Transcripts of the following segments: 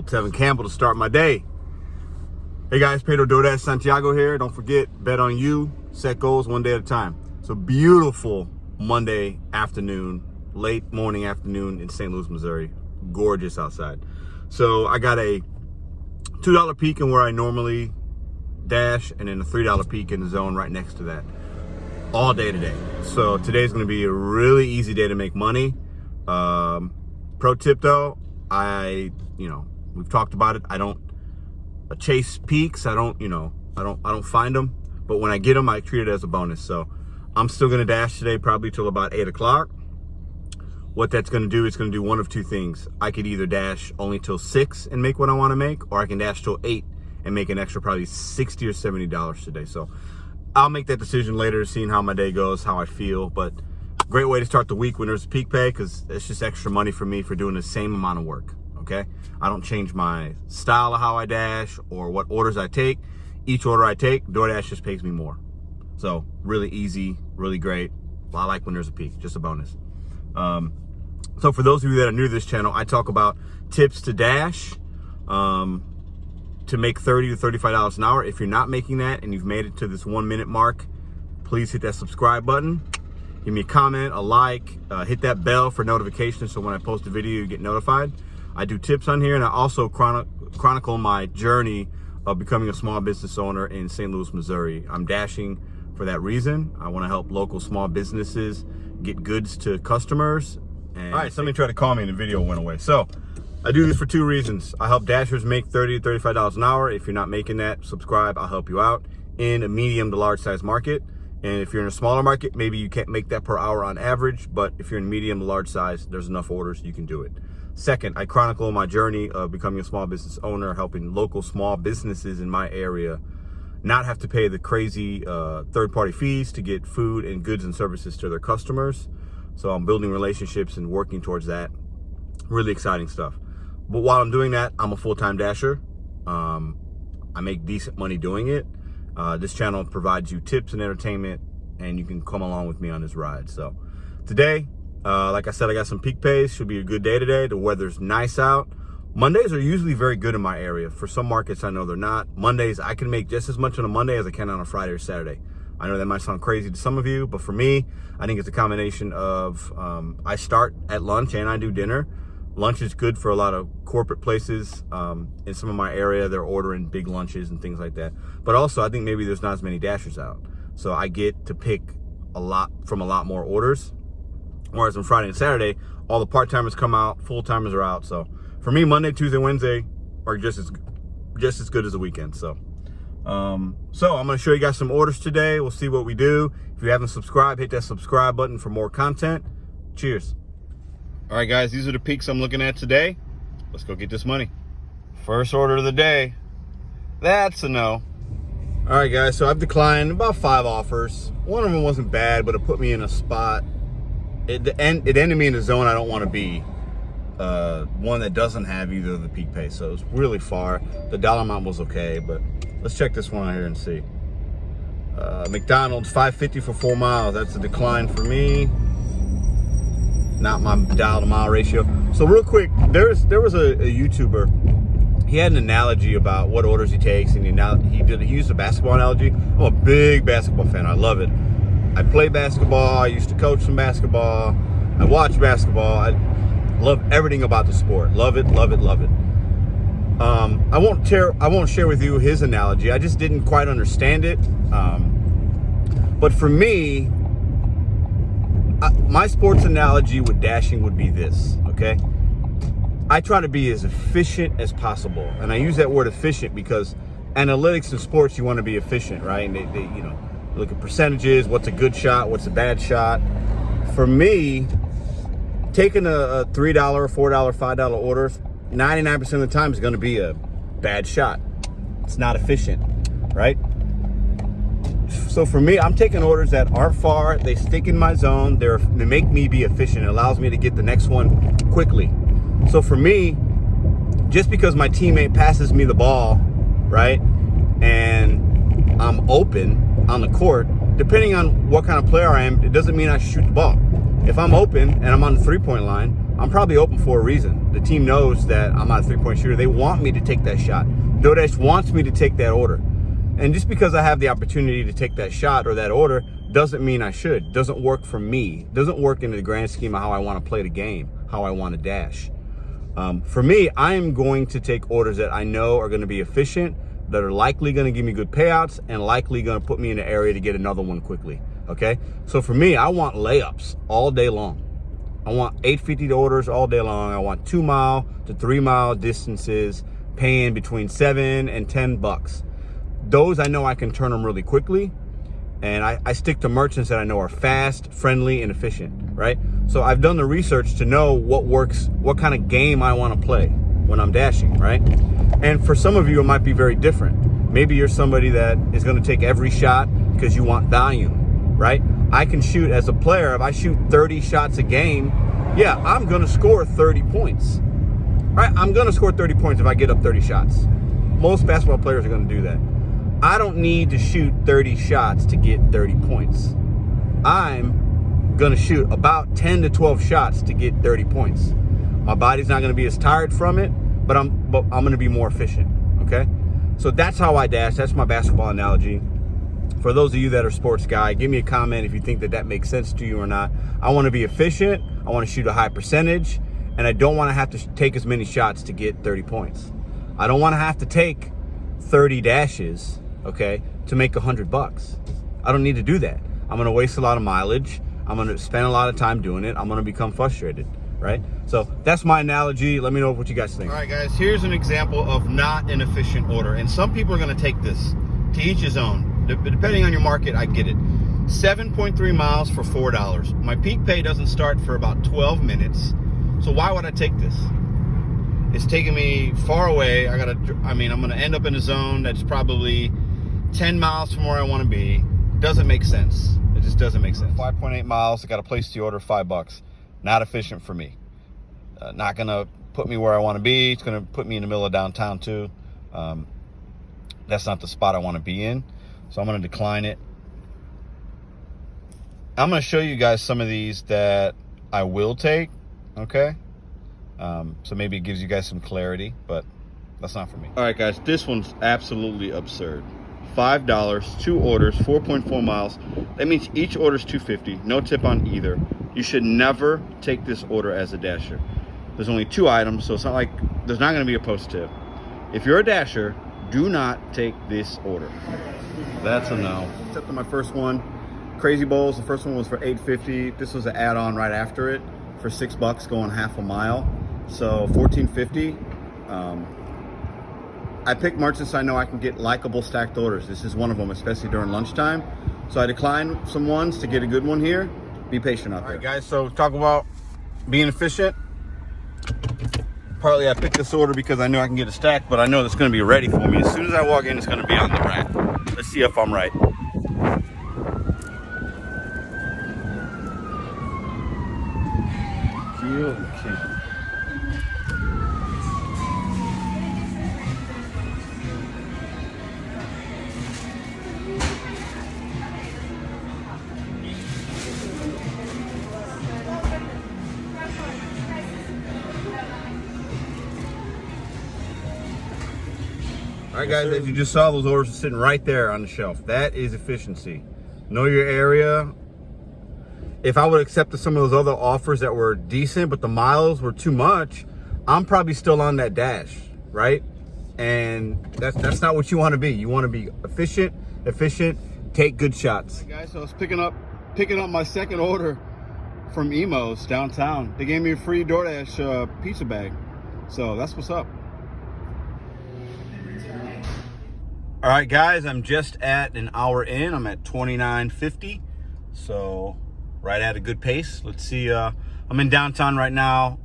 Tevin Campbell to start my day. Hey guys, Pedro DoorDash Santiago here. Don't forget, bet on you, set goals one day at a time. So beautiful Monday afternoon, late morning afternoon in St. Louis, Missouri. Gorgeous outside. So I got a $2 peak in where I normally dash, and then a $3 peak in the zone right next to that. All day today. So today's gonna be a really easy day to make money. Pro tip though, we've talked about it. I don't chase peaks. I don't find them. But when I get them, I treat it as a bonus. So I'm still gonna dash today, probably till about 8 o'clock. What that's gonna do is gonna do one of two things. I could either dash only till 6 and make what I wanna make, or I can dash till 8 and make an extra probably $60 or $70 today. So I'll make that decision later, seeing how my day goes, how I feel. But great way to start the week when there's peak pay, because it's just extra money for me for doing the same amount of work, okay? I don't change my style of how I dash or what orders I take. Each order I take, DoorDash just pays me more. So really easy, really great. I like when there's a peak, just a bonus. So for those of you that are new to this channel, I talk about tips to dash, to make $30 to $35 an hour. If you're not making that and you've made it to this 1 minute mark, please hit that subscribe button. Give me a comment, a like, hit that bell for notifications so when I post a video, you get notified. I do tips on here, and I also chronicle my journey of becoming a small business owner in St. Louis, Missouri. I'm dashing for that reason. I want to help local small businesses get goods to customers. And all right, somebody tried to call me and the video went away. So I do this for two reasons. I help dashers make $30 to $35 an hour. If you're not making that, subscribe. I'll help you out in a medium to large size market. And if you're in a smaller market, maybe you can't make that per hour on average, but if you're in medium to large size, there's enough orders, you can do it. Second, I chronicle my journey of becoming a small business owner, helping local small businesses in my area not have to pay the crazy third-party fees to get food and goods and services to their customers. So I'm building relationships and working towards that. Really exciting stuff. But while I'm doing that, I'm a full-time dasher. I make decent money doing it. This channel provides you tips and entertainment, and you can come along with me on this ride. So today, like I said, I got some peak pays. Should be a good day today. The weather's nice out. Mondays are usually very good in my area. For some markets, I know they're not. Mondays, I can make just as much on a Monday as I can on a Friday or Saturday. I know that might sound crazy to some of you, but for me, I think it's a combination of I start at lunch and I do dinner. Lunch is good for a lot of corporate places. In some of my area, they're ordering big lunches and things like that. But also, I think maybe there's not as many dashers out. So I get to pick a lot more orders. Whereas on Friday and Saturday, all the part-timers come out, full-timers are out. So for me, Monday, Tuesday, Wednesday are just as good as the weekend. So I'm gonna show you guys some orders today. We'll see what we do. If you haven't subscribed, hit that subscribe button for more content. Cheers. All right, guys, these are the peaks I'm looking at today. Let's go get this money. First order of the day. That's a no. All right, guys, so I've declined about 5 offers. One of them wasn't bad, but it put me in a spot. It ended me in a zone I don't want to be. One that doesn't have either of the peak pay, so it's really far. The dollar amount was okay, but let's check this one out here and see. McDonald's, $5.50 for 4 miles. That's a decline for me. Not my dial to mile ratio. So real quick, there was a YouTuber. He had an analogy about what orders he takes, and he used a basketball analogy. I'm a big basketball fan. I love it. I play basketball. I used to coach some basketball. I watch basketball. I love everything about the sport. Love it, love it, love it. I won't share with you his analogy. I just didn't quite understand it. But for me, my sports analogy with dashing would be this, okay? I try to be as efficient as possible. And I use that word efficient because analytics in sports, you want to be efficient, right? And they look at percentages, what's a good shot, what's a bad shot. For me, taking a $3, $4, $5 order, 99% of the time is going to be a bad shot. It's not efficient, right? So for me, I'm taking orders that aren't far. They stick in my zone. They make me be efficient. It allows me to get the next one quickly. So for me, just because my teammate passes me the ball, right, and I'm open on the court, depending on what kind of player I am, it doesn't mean I should shoot the ball. if I'm open and I'm on the three-point line, I'm probably open for a reason. The team knows that I'm not a three-point shooter. They want me to take that shot. DoorDash wants me to take that order. And just because I have the opportunity to take that shot or that order doesn't mean I should. Doesn't work for me. Doesn't work in the grand scheme of how I want to play the game, how I want to dash. For me, I am going to take orders that I know are going to be efficient, that are likely going to give me good payouts, and likely going to put me in an area to get another one quickly. Okay? So for me, I want layups all day long. I want 850 orders all day long. I want 2 mile to 3 mile distances, paying between $7 and $10. Those I know I can turn them really quickly. And I stick to merchants that I know are fast, friendly, and efficient, right? So I've done the research to know what works, what kind of game I want to play when I'm dashing, right? And for some of you, it might be very different. Maybe you're somebody that is going to take every shot because you want volume, right? I can shoot as a player. If I shoot 30 shots a game, yeah, I'm going to score 30 points, right? I'm going to score 30 points if I get up 30 shots. Most basketball players are going to do that. I don't need to shoot 30 shots to get 30 points. I'm going to shoot about 10 to 12 shots to get 30 points. My body's not going to be as tired from it, but I'm going to be more efficient, okay? So that's how I dash. That's my basketball analogy. For those of you that are sports guy, give me a comment if you think that makes sense to you or not. I want to be efficient. I want to shoot a high percentage, and I don't want to have to take as many shots to get 30 points. I don't want to have to take 30 dashes, okay, to make $100. I don't need to do that. I'm going to waste a lot of mileage. I'm going to spend a lot of time doing it. I'm going to become frustrated, right? So that's my analogy. Let me know what you guys think. All right, guys, here's an example of not an efficient order. And some people are going to take this to each his own. Depending on your market, I get it. 7.3 miles for $4. My peak pay doesn't start for about 12 minutes. So why would I take this? It's taking me far away. I'm going to end up in a zone that's probably 10 miles from where I want to be. Doesn't make sense. It just doesn't make sense. 5.8 miles. I got to place the order, $5. Not efficient for me. Not going to put me where I want to be. It's going to put me in the middle of downtown too. That's not the spot I want to be in. So I'm going to decline it. I'm going to show you guys some of these that I will take. Okay. So maybe it gives you guys some clarity, but that's not for me. All right, guys, this one's absolutely absurd. $5, 2 orders, 4.4 miles. That means each order is $2.50. No tip on either. You should never take this order as a dasher. There's only 2 items, so it's not like there's not going to be a post tip. If you're a dasher, do not take this order. That's a no. Except for my first one, Crazy Bowls. The first one was for $8.50. This was an add-on right after it for $6 going half a mile. So $14.50. I pick merchants I know I can get likable stacked orders. This is one of them, especially during lunchtime. So I declined some ones to get a good one here. Be patient out there. All right, guys, so talk about being efficient. Partly I picked this order because I know I can get a stack, but I know it's going to be ready for me. As soon as I walk in, it's going to be on the rack. Let's see if I'm right. Okay. All right, guys, as you just saw, those orders are sitting right there on the shelf. That is efficiency. Know your area. If I would accept some of those other offers that were decent, but the miles were too much, I'm probably still on that dash, right? And that's not what you want to be. You want to be efficient, take good shots. Hey guys, so I was picking up my second order from Emo's downtown. They gave me a free DoorDash pizza bag. So that's what's up. All right, guys, I'm just at an hour in. I'm at 29.50, so right at a good pace. Let's see. I'm in downtown right now.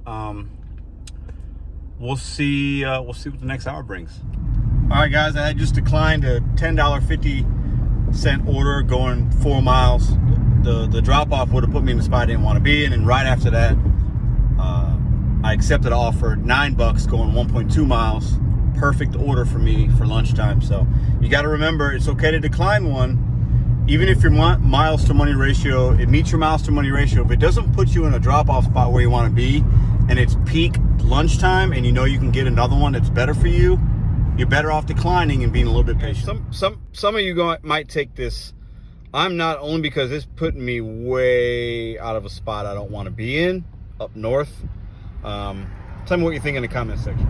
We'll see what the next hour brings. All right, guys, I just declined a $10.50 order going 4 miles. The drop off would have put me in the spot I didn't want to be in, and right after that, I accepted an offer, $9 going 1.2 miles. Perfect order for me for lunchtime. So you got to remember, it's okay to decline one even if your miles to money ratio, it meets your miles to money ratio, if it doesn't put you in a drop-off spot where you want to be, and it's peak lunchtime, and you know you can get another one that's better for you, you're better off declining and being a little bit patient. Some of you might take this. I'm not, only because it's putting me way out of a spot I don't want to be in, up north. Tell me what you think in the comment section.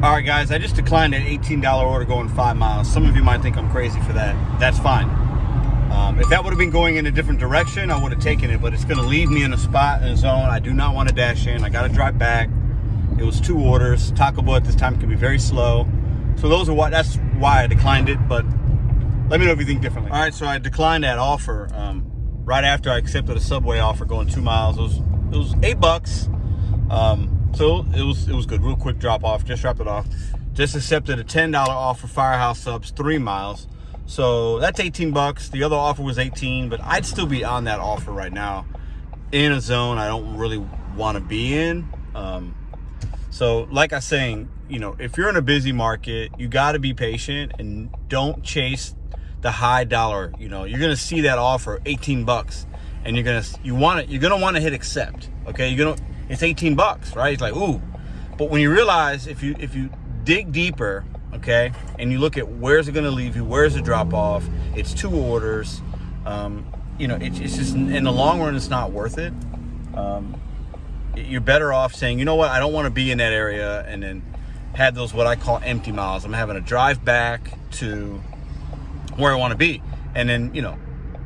All right, guys, I just declined an $18 order going 5 miles. Some of you might think I'm crazy for that. That's fine. If that would have been going in a different direction, I would have taken it, but it's going to leave me in a spot, in a zone I do not want to dash in. I got to drive back. It was 2 orders. Taco Bell at this time can be very slow. So that's why I declined it, but let me know if you think differently. All right, so I declined that offer right after I accepted a Subway offer going 2 miles. It was $8. So it was good. Real quick drop off. Just dropped it off. Just accepted a $10 offer, Firehouse Subs, 3 miles. So that's $18. The other offer was $18, but I'd still be on that offer right now in a zone I don't really want to be in. So like I was saying, you know, if you're in a busy market, you got to be patient and don't chase the high dollar. You know, you're gonna see that offer $18, and you're gonna want to hit accept. Okay, it's $18, right? It's like, ooh. But when you realize, if you dig deeper, okay, and you look at where's it gonna leave you, where's the drop off, it's 2 orders. You know, it's just, in the long run, it's not worth it. You're better off saying, you know what, I don't want to be in that area, and then have those what I call empty miles. I'm having to drive back to where I want to be, and then, you know,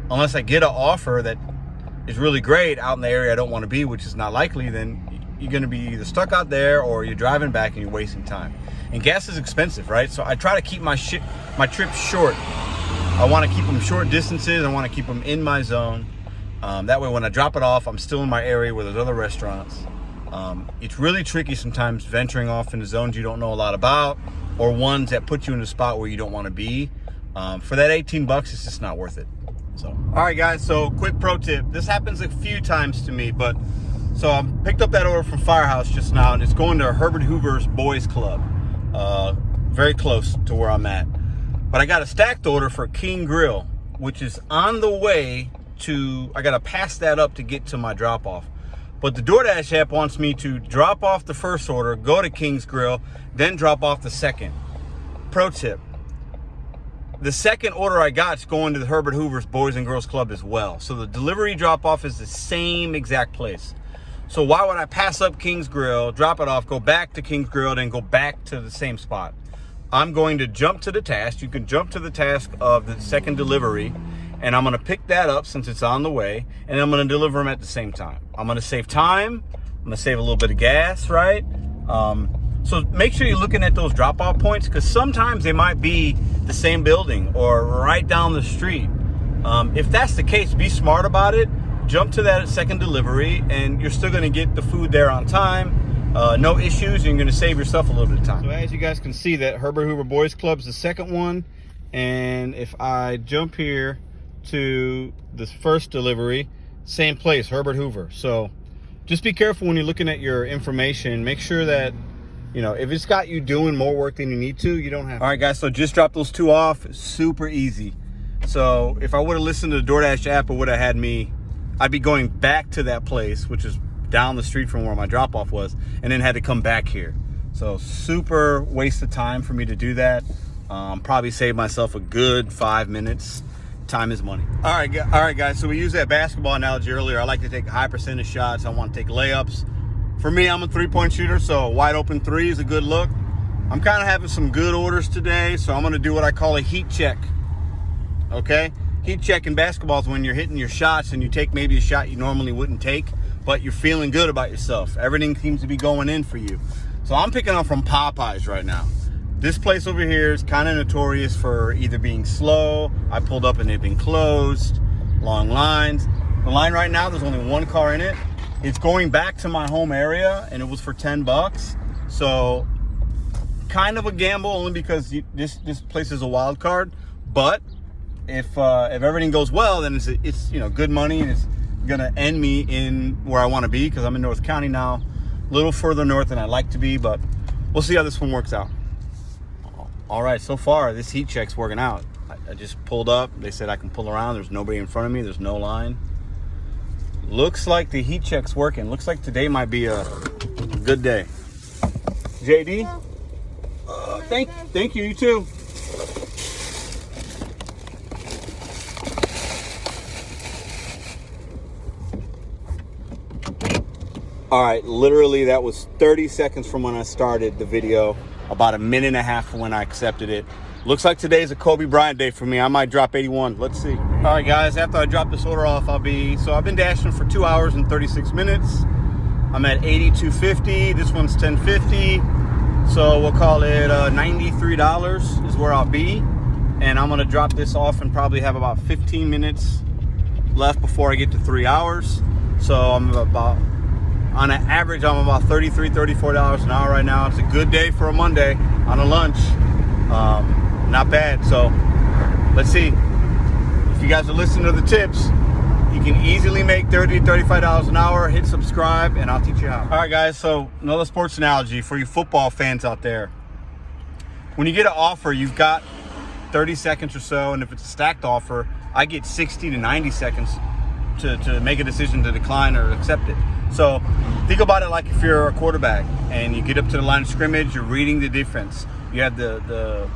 unless I get an offer that is really great out in the area I don't want to be, which is not likely, then you're going to be either stuck out there or you're driving back and you're wasting time. And gas is expensive, right? So I try to keep my trips short. I want to keep them short distances. I want to keep them in my zone. That way, when I drop it off, I'm still in my area where there's other restaurants. It's really tricky sometimes venturing off into zones you don't know a lot about, or ones that put you in a spot where you don't want to be. For that $18, it's just not worth it. So, all right, guys. So, quick pro tip. This happens a few times to me, but so I picked up that order from Firehouse just now, and it's going to Herbert Hoover's Boys Club, very close to where I'm at. But I got a stacked order for King Grill, which is on the way to. I got to pass that up to get to my drop off. But the DoorDash app wants me to drop off the first order, go to King's Grill, then drop off the second. Pro tip. The second order I got is going to the Herbert Hoover's Boys and Girls Club as well. So the delivery drop-off is the same exact place. So why would I pass up King's Grill, drop it off, go back to King's Grill, then go back to the same spot? I'm going to jump to the task. You can jump to the task of the second delivery, and I'm going to pick that up since it's on the way, and I'm going to deliver them at the same time. I'm going to save time. I'm going to save a little bit of gas, right? So make sure you're looking at those drop-off points, because sometimes they might be the same building or right down the street. If that's the case, be smart about it. Jump to that second delivery, and you're still going to get the food there on time. No issues, and you're going to save yourself a little bit of time. So as you guys can see, that Herbert Hoover Boys Club is the second one. And if I jump here to this first delivery, same place, Herbert Hoover. So just be careful when you're looking at your information. Make sure that, you know, if it's got you doing more work than you need to, you don't have to. All right, guys, so just dropped those 2 off. Super easy. So if I would have listened to the DoorDash app, it would have had me, I'd be going back to that place, which is down the street from where my drop-off was, and then had to come back here. So super waste of time for me to do that. Probably save myself a good 5 minutes. Time is money. All right, guys, so we used that basketball analogy earlier. I like to take high percentage shots. I want to take layups. For me, I'm a 3-point shooter, so a wide open 3 is a good look. I'm kind of having some good orders today, so I'm going to do what I call a heat check. Okay? Heat check in basketball is when you're hitting your shots and you take maybe a shot you normally wouldn't take, but you're feeling good about yourself. Everything seems to be going in for you. So I'm picking up from Popeyes right now. This place over here is kind of notorious for either being slow. I pulled up and they've been closed. Long lines. The line right now, there's only 1 car in it. It's going back to my home area, and it was for $10. So kind of a gamble, only because this place is a wild card. But if everything goes well, then it's you know, good money, and it's gonna end me in where I want to be, because I'm in North County now, a little further north than I'd like to be. But we'll see how this one works out. All right, so far this heat check's working out. I just pulled up. They said I can pull around. There's nobody in front of me. There's no line. Looks like the heat check's working. Looks like today might be a good day. JD? Thank you. You too. All right, literally that was 30 seconds from when I started the video, about a minute and a half from when I accepted it. Looks like today's a Kobe Bryant day for me. I might drop 81. Let's see. All right, guys, after I drop this order off, I've been dashing for 2 hours and 36 minutes. I'm at 82.50. This one's 10.50. So we'll call it $93 is where I'll be. And I'm gonna drop this off and probably have about 15 minutes left before I get to 3 hours. So I'm about, on an average, I'm about $33, $34 an hour right now. It's a good day for a Monday on a lunch. Not bad. So let's see. If you guys are listening to the tips, you can easily make $30 to $35 an hour. Hit subscribe and I'll teach you how. All right, guys. So another sports analogy for you football fans out there. When you get an offer, you've got 30 seconds or so. And if it's a stacked offer, I get 60 to 90 seconds to make a decision to decline or accept it. So think about it like if you're a quarterback and you get up to the line of scrimmage, you're reading the defense. You have the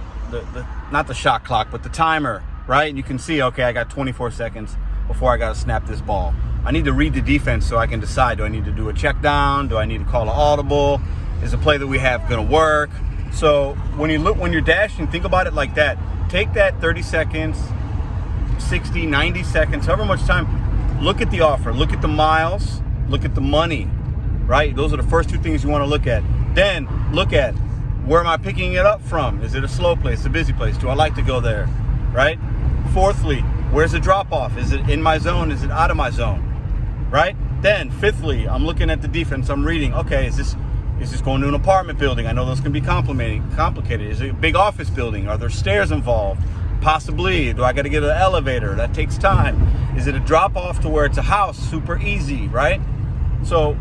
not the shot clock, but the timer, right? And you can see, okay, I got 24 seconds before I got to snap this ball. I need to read the defense so I can decide, do I need to do a check down? Do I need to call an audible? Is the play that we have going to work? So when you're dashing, think about it like that. Take that 30 seconds, 60, 90 seconds, however much time. Look at the offer, look at the miles, look at the money, right? Those are the first two things you want to look at. Then look at, where am I picking it up from? Is it a slow place, a busy place? Do I like to go there, right? Fourthly, where's the drop off? Is it in my zone? Is it out of my zone, right? Then fifthly, I'm looking at the defense. I'm reading, okay, is this going to an apartment building? I know those can be complicated. Is it a big office building? Are there stairs involved? Possibly. Do I got to get an elevator? That takes time. Is it a drop off to where it's a house? Super easy, right? So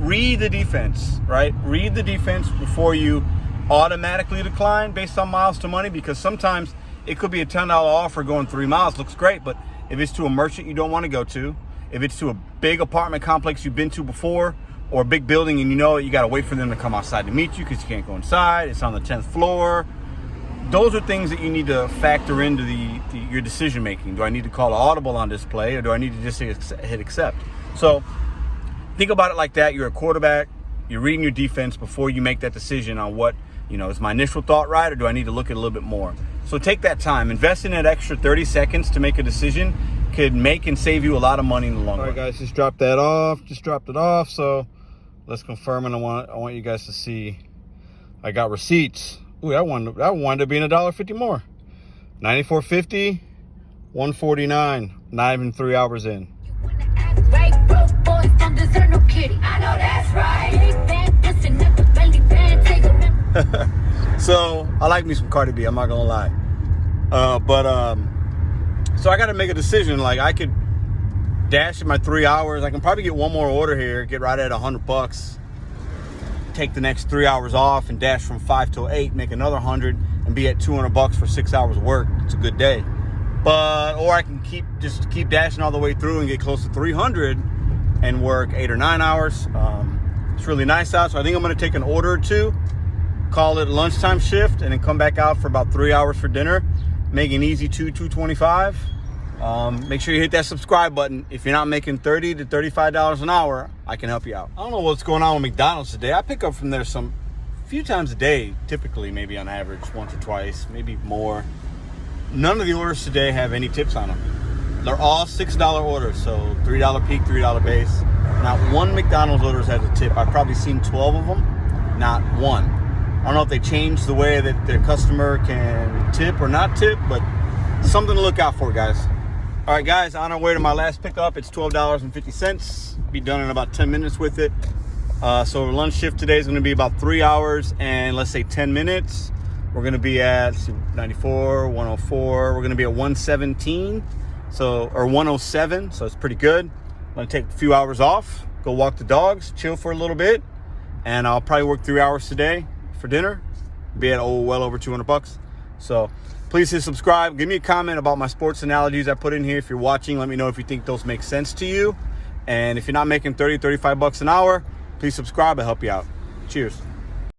read the defense, right? Read the defense before you automatically decline based on miles to money, because sometimes it could be a $10 offer going 3 miles. Looks great, but if it's to a merchant you don't want to go to, if it's to a big apartment complex you've been to before, or a big building and you know it, you got to wait for them to come outside to meet you because you can't go inside. It's on the 10th floor. Those are things that you need to factor into your decision making. Do I need to call an audible on this play, or do I need to just hit accept? So think about it like that. You're a quarterback. You're reading your defense before you make that decision on what, is my initial thought right, or do I need to look at it a little bit more? So take that time. Invest in that extra 30 seconds to make a decision could make and save you a lot of money in the long run. All right, guys, just dropped that off. Just dropped it off. So let's confirm, and I want you guys to see I got receipts. Ooh, that wound up being $1.50 more. $94.50, $149. Not even 3 hours in. So I like me some Cardi B, I'm not gonna lie. So I gotta make a decision. Like, I could dash in my 3 hours. I can probably get one more order here, get right at $100, take the next 3 hours off and dash from 5 till 8, make another 100 and be at $200 for 6 hours of work. It's a good day. Or I can keep dashing all the way through and get close to 300 and work 8 or 9 hours. It's really nice out. So I think I'm going to take an order or two, call it a lunchtime shift, and then come back out for about 3 hours for dinner, make an easy $225. Make sure you hit that subscribe button. If you're not making $30 to $35 an hour, I can help you out. I don't know what's going on with McDonald's today. I pick up from there a few times a day, typically, maybe on average, once or twice, maybe more. None of the orders today have any tips on them. They're all $6 orders, so $3 peak, $3 base. Not one McDonald's order has a tip. I've probably seen 12 of them, not one. I don't know if they changed the way that their customer can tip or not tip, but something to look out for, guys. All right, guys, on our way to my last pickup. It's $12.50. Be done in about 10 minutes with it. So lunch shift today is going to be about 3 hours and let's say 10 minutes. We're going to be at 94, 104. We're going to be at 117, or 107. So it's pretty good. I'm going to take a few hours off, go walk the dogs, chill for a little bit, and I'll probably work 3 hours today for dinner. Be at well over $200. So Please hit subscribe. Give me a comment about my sports analogies I put in here. If you're watching, let me know if you think those make sense to you. And if you're not making 30, 35 bucks an hour, please subscribe. I'll help you out. Cheers.